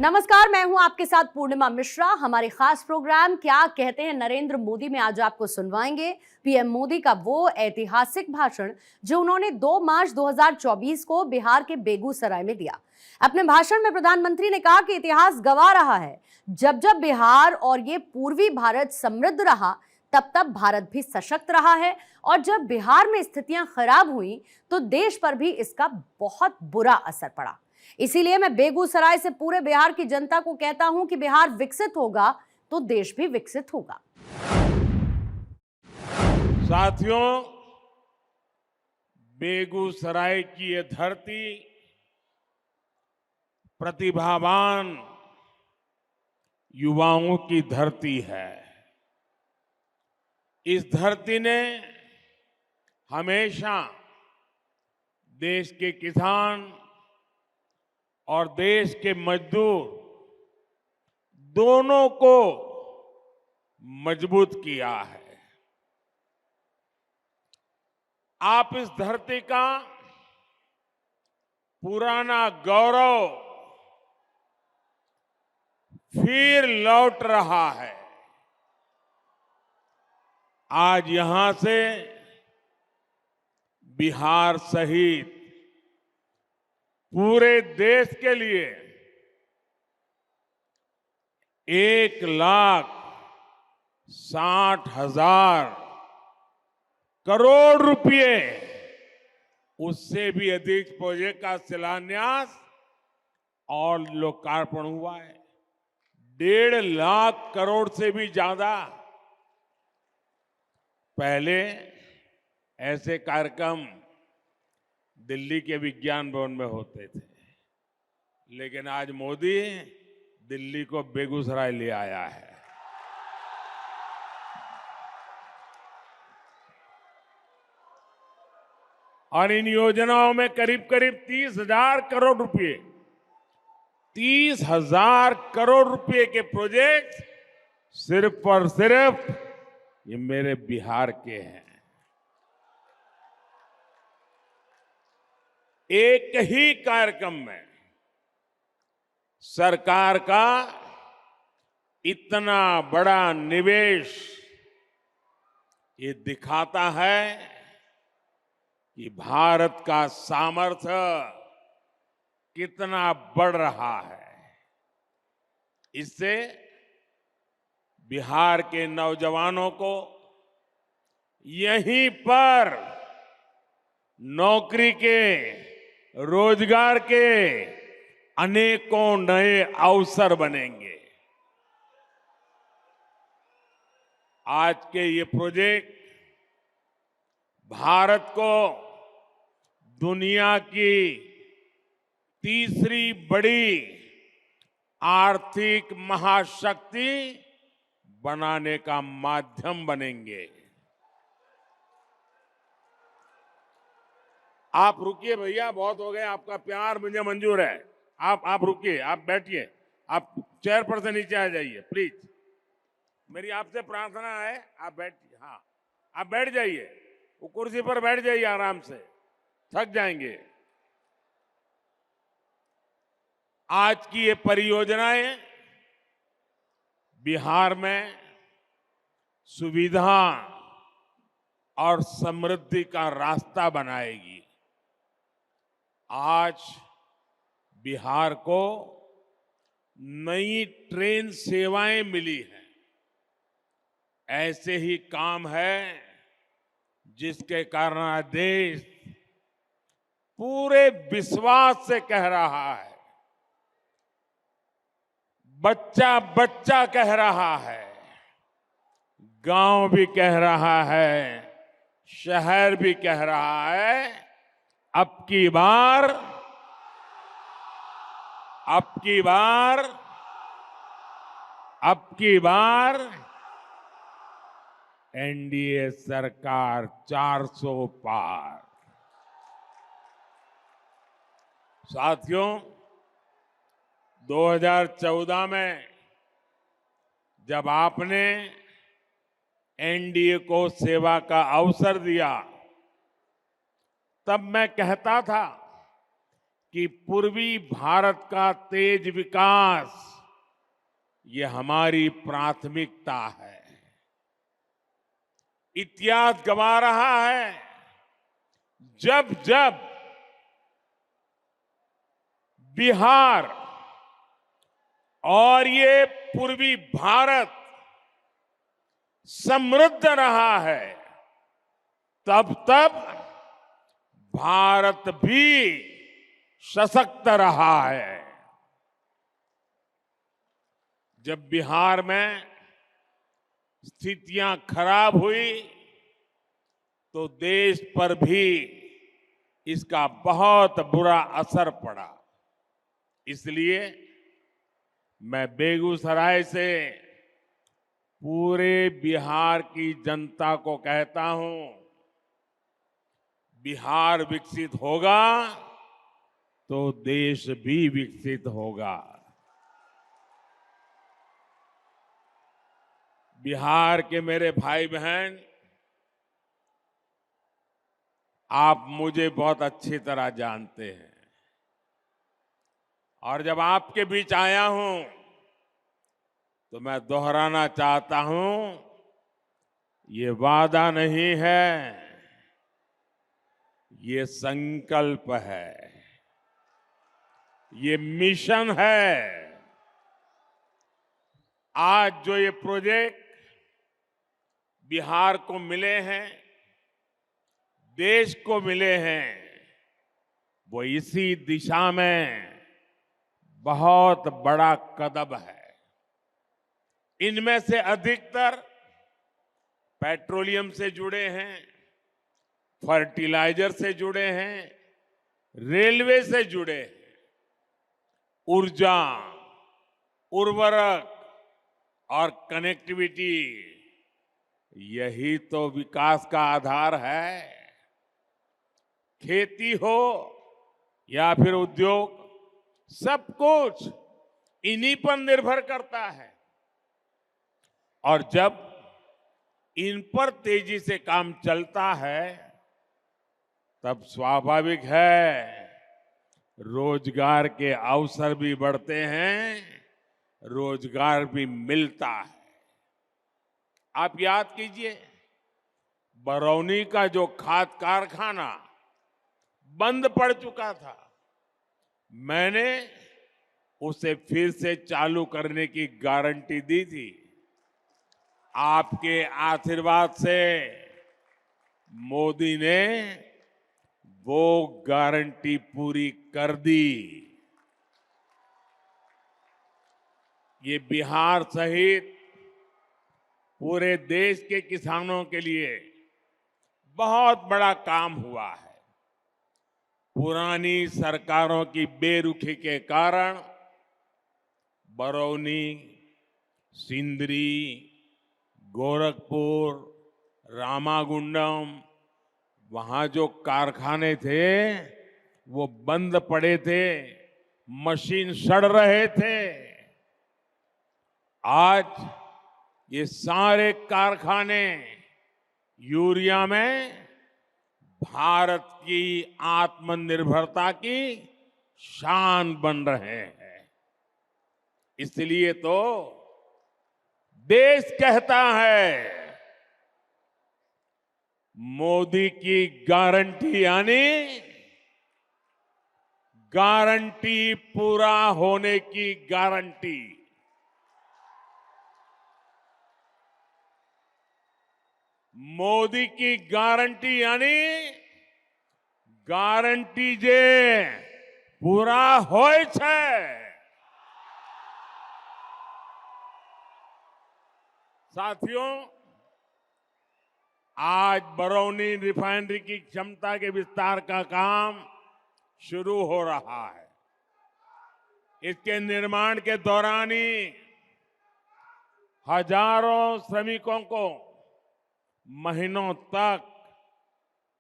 नमस्कार, मैं हूं आपके साथ पूर्णिमा मिश्रा। हमारे खास प्रोग्राम क्या कहते हैं नरेंद्र मोदी में आज आपको सुनवाएंगे पीएम मोदी का वो ऐतिहासिक भाषण जो उन्होंने 2 मार्च 2024 को बिहार के बेगूसराय में दिया। अपने भाषण में प्रधानमंत्री ने कहा कि इतिहास गवाह रहा है, जब जब बिहार और ये पूर्वी भारत समृद्ध रहा तब तब भारत भी सशक्त रहा है, और जब बिहार में स्थितियां खराब हुई तो देश पर भी इसका बहुत बुरा असर पड़ा। इसीलिए मैं बेगूसराय से पूरे बिहार की जनता को कहता हूं कि बिहार विकसित होगा तो देश भी विकसित होगा। साथियों, बेगूसराय की ये धरती प्रतिभावान युवाओं की धरती है। इस धरती ने हमेशा देश के किसान और देश के मजदूर दोनों को मजबूत किया है। आप इस धरती का पुराना गौरव फिर लौट रहा है। आज यहां से बिहार सहित पूरे देश के लिए 1,60,000 करोड़ रुपए, उससे भी अधिक प्रोजेक्ट का शिलान्यास और लोकार्पण हुआ है। 1.5 लाख करोड़ से भी ज्यादा। पहले ऐसे कार्यक्रम दिल्ली के विज्ञान भवन में होते थे, लेकिन आज मोदी दिल्ली को बेगूसराय ले आया है। और इन योजनाओं में करीब करीब 30,000 करोड़ रुपए, 30,000 करोड़ रुपए के प्रोजेक्ट सिर्फ और सिर्फ ये मेरे बिहार के हैं। एक ही कार्यक्रम में सरकार का इतना बड़ा निवेश ये दिखाता है कि भारत का सामर्थ्य कितना बढ़ रहा है। इससे बिहार के नौजवानों को यहीं पर नौकरी के, रोजगार के अनेकों नए अवसर बनेंगे। आज के ये प्रोजेक्ट भारत को दुनिया की तीसरी बड़ी आर्थिक महाशक्ति बनाने का माध्यम बनेंगे। आप रुकिए भैया, बहुत हो गए, आपका प्यार मुझे मंजूर है। आप रुकिए, आप बैठिए, आप चेयर पर से नीचे आ जाइए प्लीज। मेरी आपसे प्रार्थना है, आप बैठिए। हाँ, आप बैठ जाइए, वो कुर्सी पर बैठ जाइए आराम से, थक जाएंगे। आज की ये परियोजनाएं बिहार में सुविधा और समृद्धि का रास्ता बनाएगी। आज बिहार को नई ट्रेन सेवाएं मिली हैं। ऐसे ही काम है जिसके कारण देश पूरे विश्वास से कह रहा है, बच्चा बच्चा कह रहा है, गांव भी कह रहा है, शहर भी कह रहा है, अब की बार एनडीए सरकार 400 पार। साथियों, 2014 में जब आपने एनडीए को सेवा का अवसर दिया, तब मैं कहता था कि पूर्वी भारत का तेज विकास ये हमारी प्राथमिकता है। इतिहास गवा रहा है, जब जब बिहार और ये पूर्वी भारत समृद्ध रहा है, तब तब भारत भी सशक्त रहा है। जब बिहार में स्थितियां खराब हुई तो देश पर भी इसका बहुत बुरा असर पड़ा। इसलिए मैं बेगूसराय से पूरे बिहार की जनता को कहता हूं, बिहार विकसित होगा तो देश भी विकसित होगा। बिहार के मेरे भाई बहन, आप मुझे बहुत अच्छी तरह जानते हैं और जब आपके बीच आया हूं तो मैं दोहराना चाहता हूं, ये वादा नहीं है, ये संकल्प है, ये मिशन है। आज जो ये प्रोजेक्ट बिहार को मिले हैं, देश को मिले हैं, वो इसी दिशा में बहुत बड़ा कदम है। इनमें से अधिकतर पेट्रोलियम से जुड़े हैं, फर्टिलाइजर से जुड़े हैं, रेलवे से जुड़े हैं, ऊर्जा, उर्वरक और कनेक्टिविटी, यही तो विकास का आधार है। खेती हो या फिर उद्योग, सब कुछ इन्हीं पर निर्भर करता है। और जब इन पर तेजी से काम चलता है, तब स्वाभाविक है रोजगार के अवसर भी बढ़ते हैं, रोजगार भी मिलता है। आप याद कीजिए, बरौनी का जो खाद कारखाना बंद पड़ चुका था, मैंने उसे फिर से चालू करने की गारंटी दी थी। आपके आशीर्वाद से मोदी ने वो गारंटी पूरी कर दी। ये बिहार सहित पूरे देश के किसानों के लिए बहुत बड़ा काम हुआ है। पुरानी सरकारों की बेरुखी के कारण बरौनी, सिंदरी, गोरखपुर, रामागुंडम, वहां जो कारखाने थे वो बंद पड़े थे, मशीन सड़ रहे थे। आज ये सारे कारखाने यूरिया में भारत की आत्मनिर्भरता की शान बन रहे हैं। इसलिए तो देश कहता है, मोदी की गारंटी यानी गारंटी पूरा होने की गारंटी। मोदी की गारंटी यानी गारंटी जे पूरा होय છે। साथियों, आज बरौनी रिफाइनरी की क्षमता के विस्तार का काम शुरू हो रहा है। इसके निर्माण के दौरान ही हजारों श्रमिकों को महीनों तक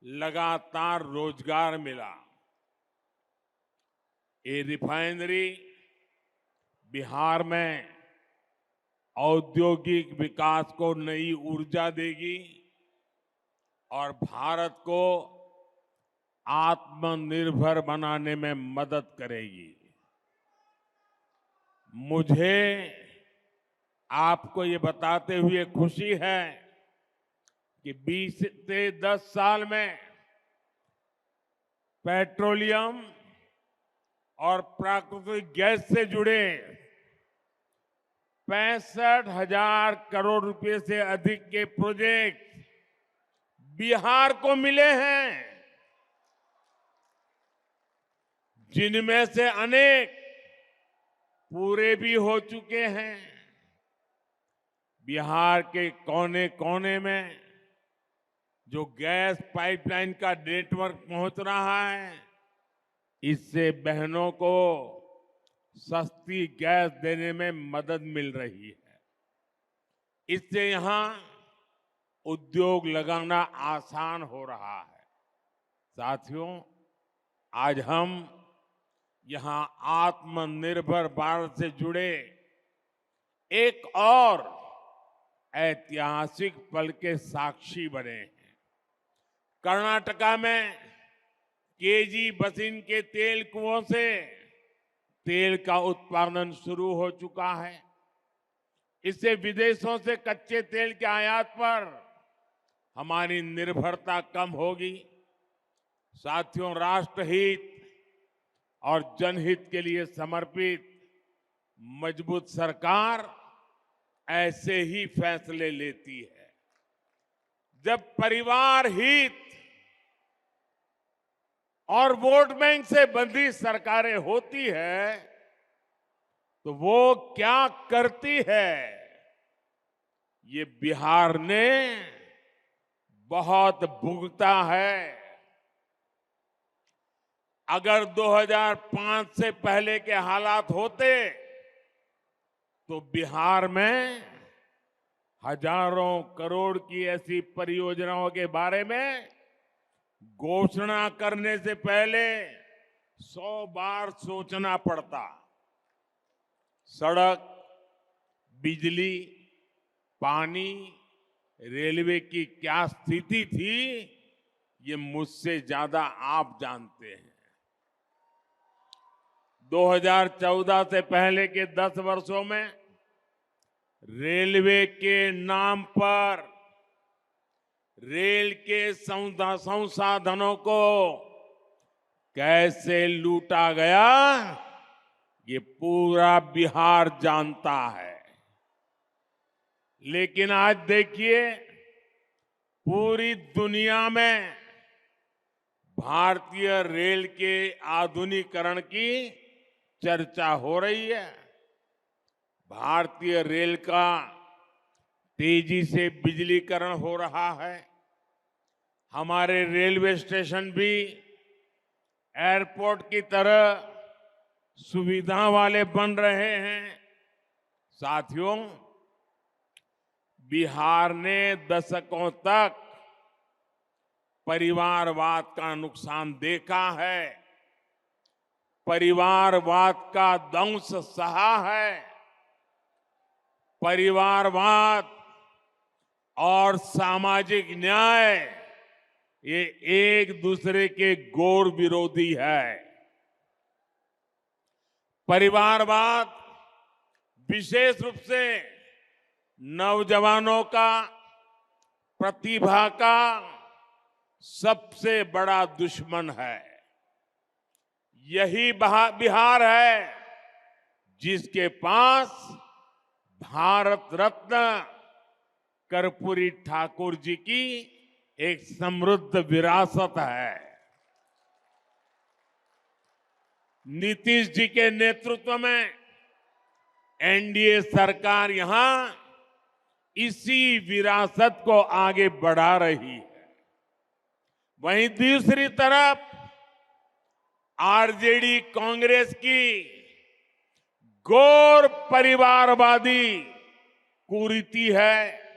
लगातार रोजगार मिला। ये रिफाइनरी बिहार में औद्योगिक विकास को नई ऊर्जा देगी और भारत को आत्मनिर्भर बनाने में मदद करेगी। मुझे आपको ये बताते हुए खुशी है कि 20 से 10 साल में पेट्रोलियम और प्राकृतिक गैस से जुड़े 65,000 करोड़ रुपए से अधिक के प्रोजेक्ट बिहार को मिले हैं, जिनमें से अनेक पूरे भी हो चुके हैं। बिहार के कोने कोने में जो गैस पाइपलाइन का नेटवर्क पहुंच रहा है, इससे बहनों को सस्ती गैस देने में मदद मिल रही है। इससे यहां उद्योग लगाना आसान हो रहा है। साथियों, आज हम यहां आत्मनिर्भर भारत से जुड़े एक और ऐतिहासिक पल के साक्षी बने हैं। कर्नाटका में केजी बसिन के तेल कुओं से तेल का उत्पादन शुरू हो चुका है। इससे विदेशों से कच्चे तेल के आयात पर हमारी निर्भरता कम होगी। साथियों, राष्ट्रहित और जनहित के लिए समर्पित मजबूत सरकार ऐसे ही फैसले लेती है। जब परिवार हित और वोट बैंक से बंधी सरकारें होती है, तो वो क्या करती है, ये बिहार ने बहुत भुगता है। अगर 2005 से पहले के हालात होते तो बिहार में हजारों करोड़ की ऐसी परियोजनाओं के बारे में घोषणा करने से पहले 100 बार सोचना पड़ता। सड़क, बिजली, पानी, रेलवे की क्या स्थिति थी, ये मुझसे ज्यादा आप जानते हैं। 2014 से पहले के 10 वर्षों में रेलवे के नाम पर रेल के संसाधनों को कैसे लूटा गया, ये पूरा बिहार जानता है। लेकिन आज देखिए, पूरी दुनिया में भारतीय रेल के आधुनिकीकरण की चर्चा हो रही है। भारतीय रेल का तेजी से बिजलीकरण हो रहा है। हमारे रेलवे स्टेशन भी एयरपोर्ट की तरह सुविधा वाले बन रहे हैं। साथियों, बिहार ने दशकों तक परिवारवाद का नुकसान देखा है, परिवारवाद का दंश सहा है। परिवारवाद और सामाजिक न्याय ये एक दूसरे के घोर विरोधी है। परिवारवाद विशेष रूप से नौजवानों का, प्रतिभा का सबसे बड़ा दुश्मन है। यही बिहार है जिसके पास भारत रत्न कर्पूरी ठाकुर जी की एक समृद्ध विरासत है। नीतीश जी के नेतृत्व में एनडीए सरकार यहां इसी विरासत को आगे बढ़ा रही है। वहीं दूसरी तरफ आरजेडी कांग्रेस की घोर परिवारवादी कुरीति है।